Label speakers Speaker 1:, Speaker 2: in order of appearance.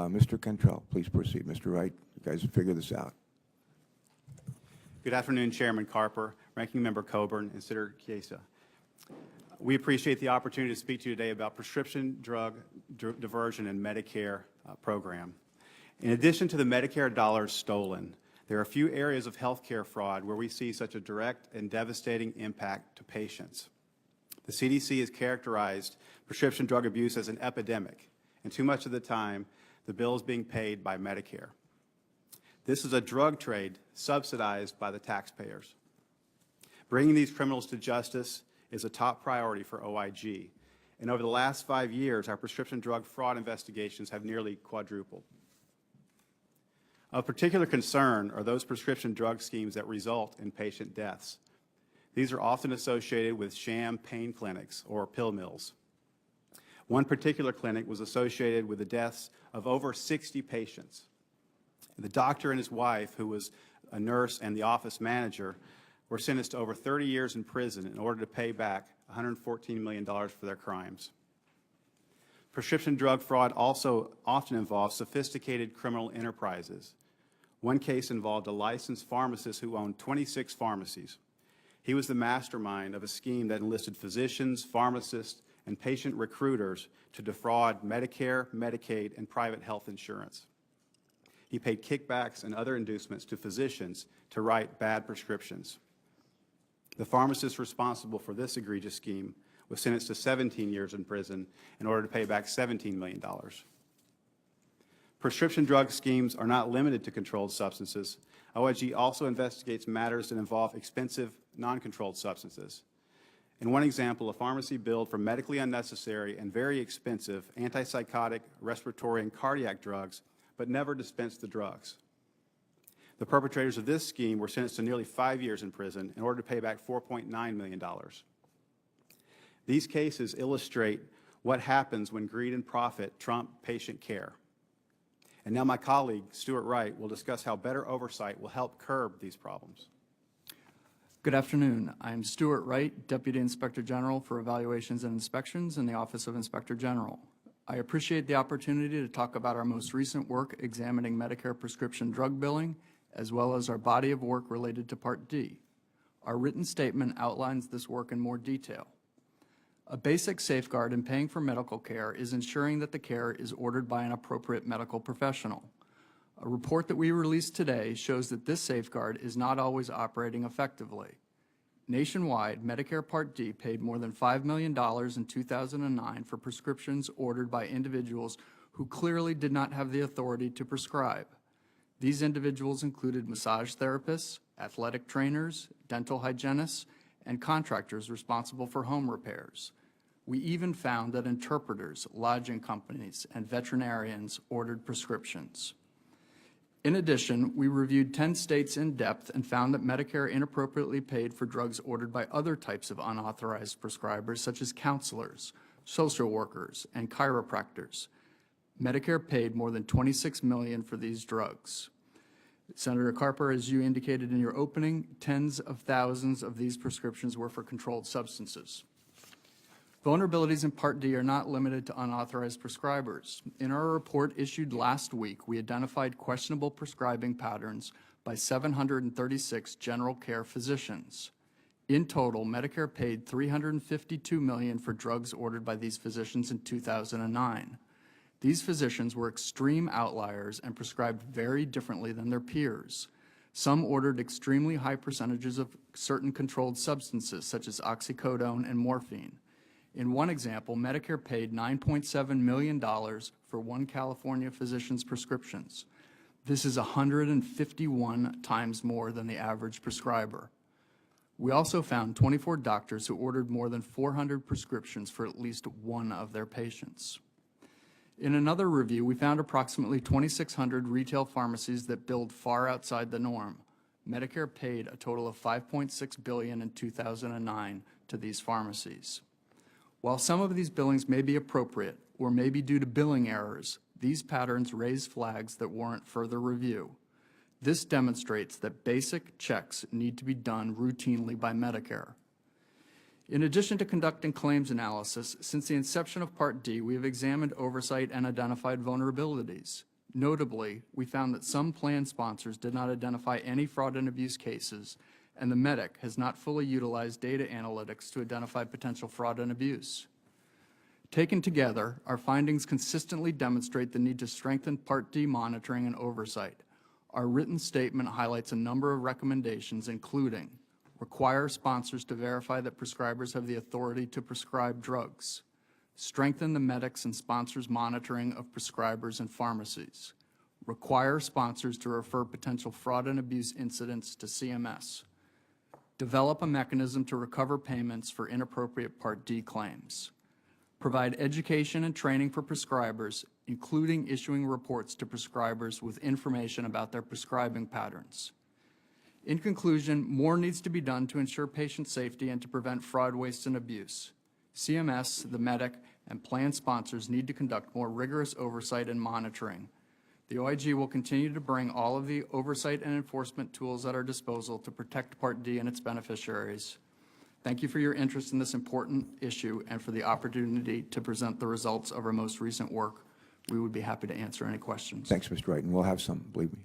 Speaker 1: Mr. Cantrell, please proceed. Mr. Wright, you guys figure this out.
Speaker 2: Good afternoon, Chairman Carper, Ranking Member Coburn, and Senator Chiesa. We appreciate the opportunity to speak to you today about prescription drug diversion and Medicare program. In addition to the Medicare dollars stolen, there are a few areas of healthcare fraud where we see such a direct and devastating impact to patients. The CDC has characterized prescription drug abuse as an epidemic, and too much of the time, the bill is being paid by Medicare. This is a drug trade subsidized by the taxpayers. Bringing these criminals to justice is a top priority for OIG, and over the last 5 years, our prescription drug fraud investigations have nearly quadrupled. Of particular concern are those prescription drug schemes that result in patient deaths. These are often associated with sham pain clinics or pill mills. One particular clinic was associated with the deaths of over 60 patients. The doctor and his wife, who was a nurse and the office manager, were sentenced to over 30 years in prison in order to pay back $114 million for their crimes. Prescription drug fraud also often involves sophisticated criminal enterprises. One case involved a licensed pharmacist who owned 26 pharmacies. He was the mastermind of a scheme that enlisted physicians, pharmacists, and patient recruiters to defraud Medicare, Medicaid, and private health insurance. He paid kickbacks and other inducements to physicians to write bad prescriptions. The pharmacist responsible for this egregious scheme was sentenced to 17 years in prison in order to pay back $17 million. Prescription drug schemes are not limited to controlled substances. OIG also investigates matters that involve expensive, non-controlled substances. In one example, a pharmacy billed for medically unnecessary and very expensive antipsychotic, respiratory, and cardiac drugs, but never dispensed the drugs. The perpetrators of this scheme were sentenced to nearly 5 years in prison in order to pay back $4.9 million. These cases illustrate what happens when greed and profit trump patient care. And now my colleague, Stuart Wright, will discuss how better oversight will help curb these problems.
Speaker 3: Good afternoon. I'm Stuart Wright, Deputy Inspector General for Evaluations and Inspections in the Office of Inspector General. I appreciate the opportunity to talk about our most recent work examining Medicare prescription drug billing, as well as our body of work related to Part D. Our written statement outlines this work in more detail. A basic safeguard in paying for medical care is ensuring that the care is ordered by an appropriate medical professional. A report that we released today shows that this safeguard is not always operating effectively. Nationwide, Medicare Part D paid more than $5 million in 2009 for prescriptions ordered by individuals who clearly did not have the authority to prescribe. These individuals included massage therapists, athletic trainers, dental hygienists, and contractors responsible for home repairs. We even found that interpreters, lodging companies, and veterinarians ordered prescriptions. In addition, we reviewed 10 states in depth and found that Medicare inappropriately paid for drugs ordered by other types of unauthorized prescribers, such as counselors, social workers, and chiropractors. Medicare paid more than $26 million for these drugs. Senator Carper, as you indicated in your opening, tens of thousands of these prescriptions were for controlled substances. Vulnerabilities in Part D are not limited to unauthorized prescribers. In our report issued last week, we identified questionable prescribing patterns by 736 general care physicians. In total, Medicare paid $352 million for drugs ordered by these physicians in 2009. These physicians were extreme outliers and prescribed very differently than their peers. Some ordered extremely high percentages of certain controlled substances, such as oxycodone and morphine. In one example, Medicare paid $9.7 million for one California physician's prescriptions. This is 151 times more than the average prescriber. We also found 24 doctors who ordered more than 400 prescriptions for at least one of their patients. In another review, we found approximately 2,600 retail pharmacies that billed far outside the norm. Medicare paid a total of $5.6 billion in 2009 to these pharmacies. While some of these billings may be appropriate or may be due to billing errors, these patterns raise flags that warrant further review. This demonstrates that basic checks need to be done routinely by Medicare. In addition to conducting claims analysis, since the inception of Part D, we have examined oversight and identified vulnerabilities. Notably, we found that some plan sponsors did not identify any fraud and abuse cases, and the MEDIC has not fully utilized data analytics to identify potential fraud and abuse. Taken together, our findings consistently demonstrate the need to strengthen Part D monitoring and oversight. Our written statement highlights a number of recommendations, including require sponsors to verify that prescribers have the authority to prescribe drugs, strengthen the medics and sponsors' monitoring of prescribers and pharmacies, require sponsors to refer potential fraud and abuse incidents to CMS, develop a mechanism to recover payments for inappropriate Part D claims, provide education and training for prescribers, including issuing reports to prescribers with information about their prescribing patterns. In conclusion, more needs to be done to ensure patient safety and to prevent fraud, waste, and abuse. CMS, the MEDIC, and plan sponsors need to conduct more rigorous oversight and monitoring. The OIG will continue to bring all of the oversight and enforcement tools at our disposal to protect Part D and its beneficiaries. Thank you for your interest in this important issue and for the opportunity to present the results of our most recent work. We would be happy to answer any questions.
Speaker 1: Thanks, Mr. Wright, and we'll have some, believe me.